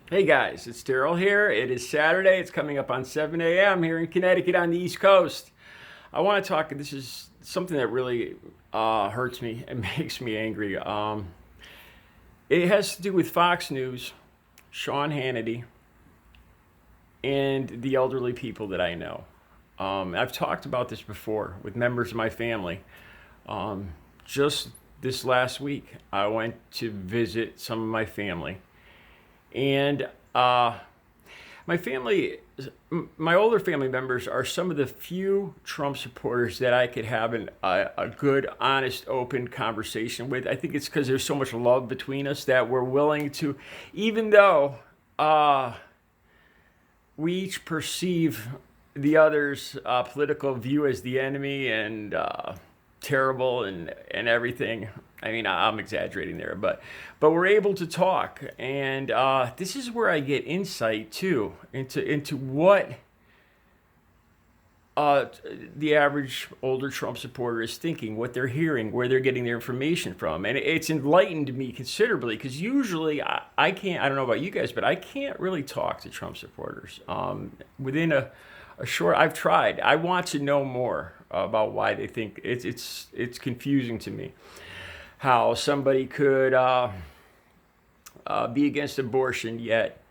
Hey guys, it's Daryl here. It is Saturday. It's coming up on 7 a.m. here in Connecticut on the East Coast. I want to talk. This is something that really hurts me and makes me angry. It has to do with Fox News, Sean Hannity, and the elderly people that I know. I've talked about this before with members of my family. Just this last week, I went to visit some of my family, and my family, my older family members are some of the few Trump supporters that I could have a good, honest, open conversation with. I think it's because there's so much love between us that we're willing to, even though uh, we each perceive the other's political view as the enemy and terrible and everything. I mean, I'm exaggerating there, but we're able to talk, and this is where I get insight too into what uh, the average older Trump supporter is thinking, what they're hearing, where they're getting their information from. And it's enlightened me considerably because usually I can't, I don't know about you guys, but I can't really talk to Trump supporters. Within a short, I've tried. I want to know more about why they think it's confusing to me how somebody could be against abortion yet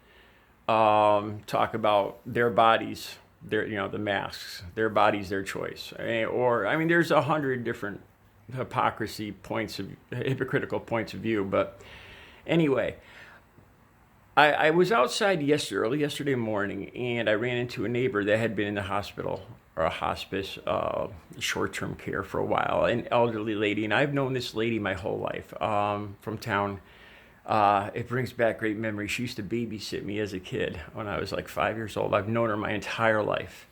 talk about their bodies, the masks, their bodies, their choice. I mean, there's 100 different hypocritical points of view. But anyway, I was outside early yesterday morning, and I ran into a neighbor that had been in the hospital or a hospice, short-term care for a while, an elderly lady. And I've known this lady my whole life from town. It brings back great memories. She used to babysit me as a kid when I was like 5 years old. I've known her my entire life.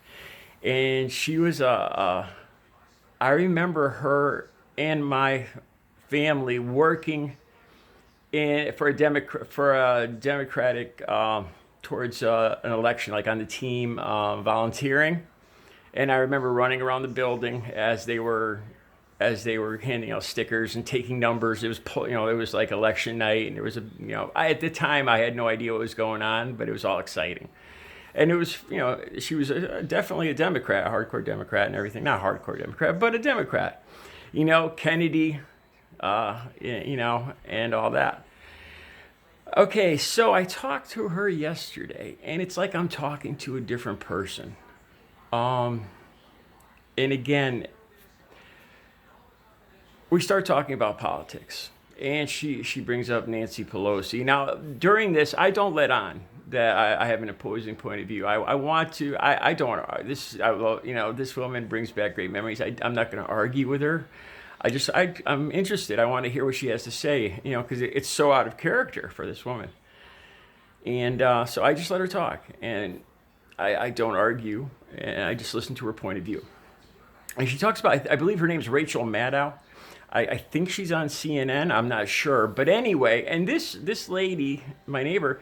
And she was I remember her and my family working for a Democratic towards an election, like on the team, volunteering. And I remember running around the building as they were handing out stickers and taking numbers. It was like election night, and there was at the time I had no idea what was going on, but it was all exciting. And it was, she was definitely a Democrat, a hardcore Democrat and everything. Not hardcore Democrat, but a Democrat. Kennedy, and all that. Okay, so I talked to her yesterday, and it's like I'm talking to a different person. Um, and again, we start talking about politics, and she brings up Nancy Pelosi. Now, during this, I don't let on that I have an opposing point of view. I want to. I don't. This woman brings back great memories. I'm not going to argue with her. I'm interested. I want to hear what she has to say. Because it's so out of character for this woman. And so I just let her talk, and I don't argue, and I just listen to her point of view. And she talks about, I believe her name's Rachel Maddow. I think she's on CNN. I'm not sure. But anyway, and this lady, my neighbor,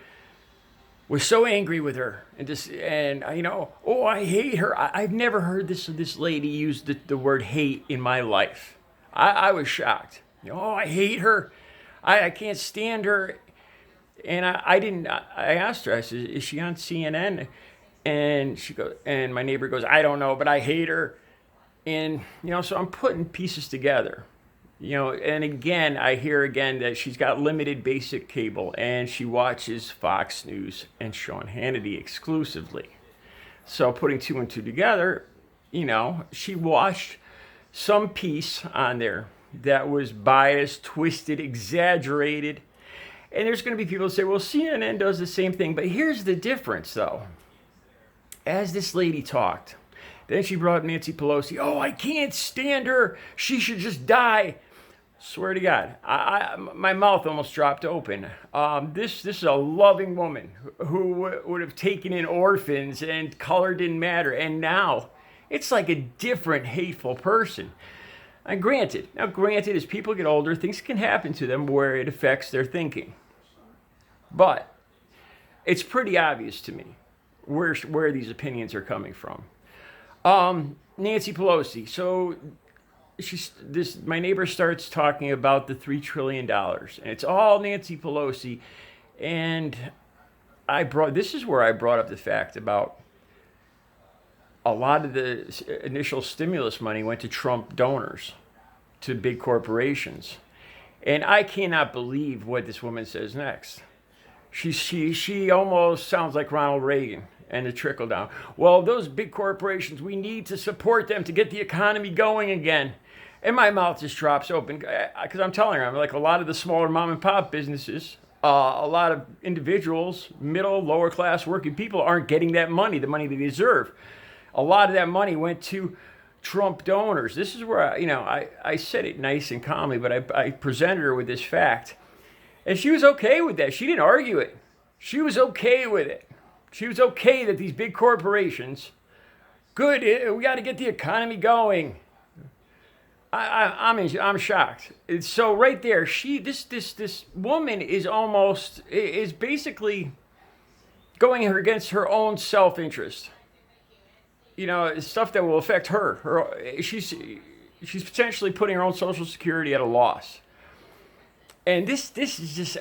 was so angry with her oh, I hate her. I've never heard this lady use the word hate in my life. I was shocked. Oh, I hate her. I can't stand her. And I didn't. I asked her. I said, "Is she on CNN?" And my neighbor goes, "I don't know, but I hate her." And so I'm putting pieces together. And again, I hear again that she's got limited basic cable and she watches Fox News and Sean Hannity exclusively. So putting two and two together, she watched some piece on there that was biased, twisted, exaggerated. And there's going to be people who say, well, CNN does the same thing. But here's the difference, though. As this lady talked, then she brought up Nancy Pelosi. Oh, I can't stand her. She should just die. Swear to God, my mouth almost dropped open. This is a loving woman who would have taken in orphans and color didn't matter. And now it's like a different hateful person. And granted, as people get older, things can happen to them where it affects their thinking. But it's pretty obvious to me where these opinions are coming from. Nancy Pelosi. So my neighbor starts talking about the $3 trillion, and it's all Nancy Pelosi. And this is where I brought up the fact about a lot of the initial stimulus money went to Trump donors, to big corporations. And I cannot believe what this woman says next. She almost sounds like Ronald Reagan and the trickle down. Well, those big corporations, we need to support them to get the economy going again. And my mouth just drops open because I'm telling her, I'm like a lot of the smaller mom and pop businesses, a lot of individuals, middle, lower class working people aren't getting that money, the money they deserve. A lot of that money went to Trump donors. This is where I said it nice and calmly, but I presented her with this fact. And she was okay with that. She didn't argue it. She was okay with it. She was okay that these big corporations, good, we got to get the economy going. I'm shocked. So right there, this woman is basically going against her own self-interest. Stuff that will affect her. She's potentially putting her own Social Security at a loss. And this is just,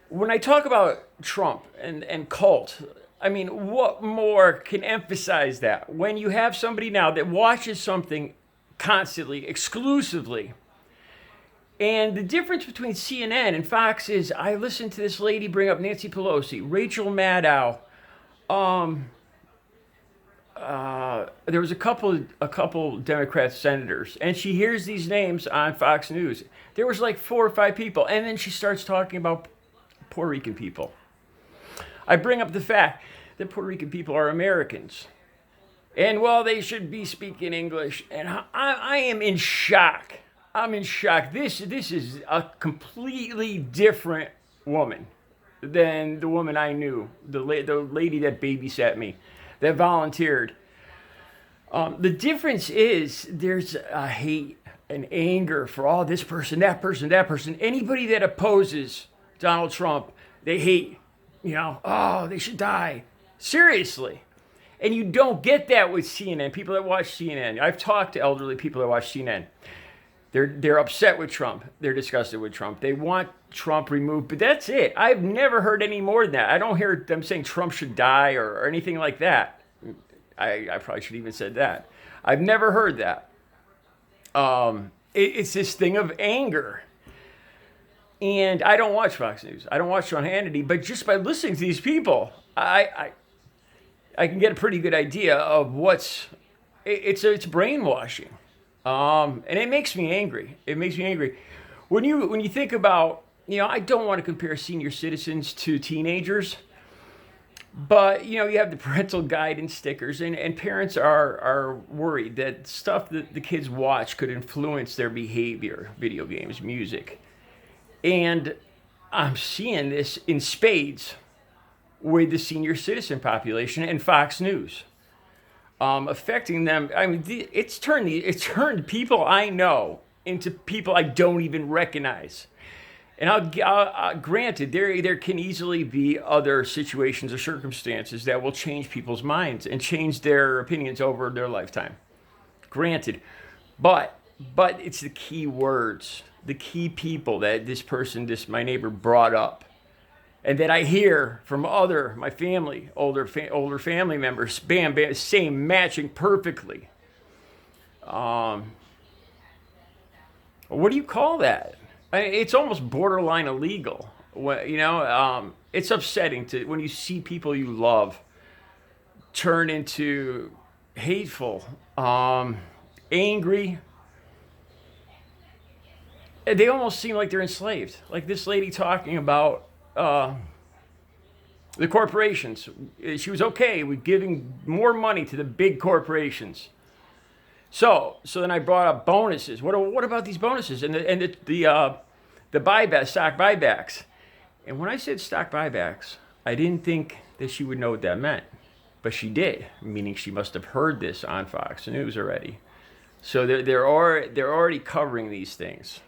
when I talk about Trump and cult, I mean, what more can emphasize that? When you have somebody now that watches something constantly, exclusively, and the difference between CNN and Fox is, I listened to this lady bring up Nancy Pelosi, Rachel Maddow, there was a couple Democrat senators, and she hears these names on Fox News. There was like 4 or 5 people, and then she starts talking about Puerto Rican people. I bring up the fact that Puerto Rican people are Americans, and well, they should be speaking English, and I am in shock. I'm in shock. This is a completely different woman than the woman I knew, the lady that babysat me, that volunteered. The difference is there's a hate and anger for all this person, that person, that person. Anybody that opposes Donald Trump, they hate. They should die. Seriously. And you don't get that with CNN. People that watch CNN. I've talked to elderly people that watch CNN. They're upset with Trump. They're disgusted with Trump. They want Trump removed, but that's it. I've never heard any more than that. I don't hear them saying Trump should die or anything like that. I probably should have even said that. I've never heard that. It's this thing of anger. And I don't watch Fox News. I don't watch Sean Hannity, but just by listening to these people, I can get a pretty good idea of it's brainwashing. And it makes me angry. It makes me angry. When you think about, I don't want to compare senior citizens to teenagers, but, you have the parental guidance stickers, and parents are worried that stuff that the kids watch could influence their behavior, video games, music. And I'm seeing this in spades with the senior citizen population and Fox News. Affecting them. I mean, it's turned people I know into people I don't even recognize. And I'll granted, there can easily be other situations or circumstances that will change people's minds and change their opinions over their lifetime. Granted, but it's the key words, the key people that my neighbor brought up, and that I hear from my family, older family members, bam, same, matching perfectly. What do you call that? It's almost borderline illegal. It's upsetting when you see people you love turn into hateful, angry. They almost seem like they're enslaved. Like this lady talking about the corporations. She was okay with giving more money to the big corporations. So then I brought up bonuses. What about these bonuses and the buyback, stock buybacks? And when I said stock buybacks, I didn't think that she would know what that meant, but she did. Meaning she must have heard this on Fox News already. So they're already covering these things,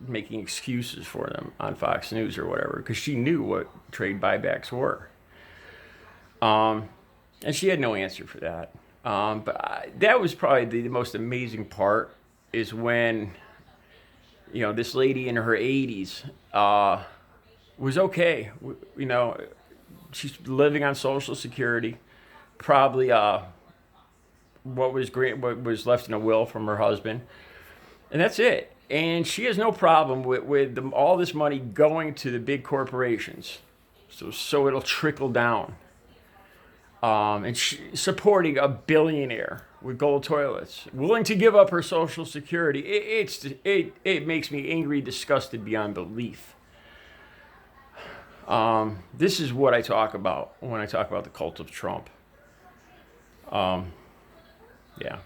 making excuses for them on Fox News or whatever, because she knew what trade buybacks were. And she had no answer for that. But that was probably the most amazing part, is when, this lady in her 80s was okay, She's living on Social Security, probably what was left in a will from her husband, and that's it. And she has no problem with all this money going to the big corporations, so it'll trickle down. And supporting a billionaire with gold toilets, willing to give up her Social Security. It makes me angry, disgusted beyond belief. This is what I talk about when I talk about the cult of Trump. Yeah.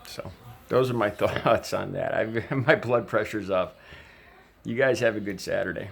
So those are my thoughts on that. My blood pressure's up. You guys have a good Saturday.